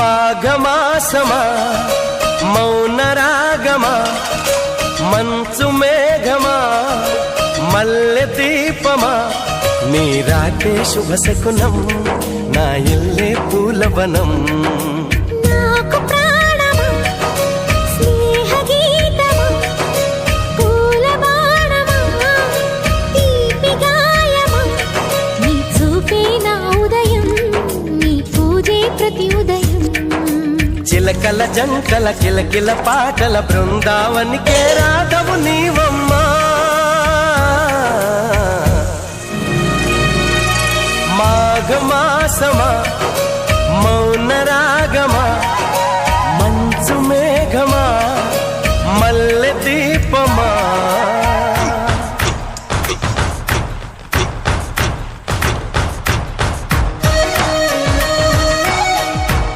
మాఘమాసమా మౌన రాగమా మంచు మేఘమా మల్లె దీపమా నీరాకే శుభ శకునం నా ఇల్లే పూలవనం చిలకల జంటల కిలకిల పాటల బృందావనికే రాధవు నీవమ్మా మాఘమాసమా మౌన రాగమా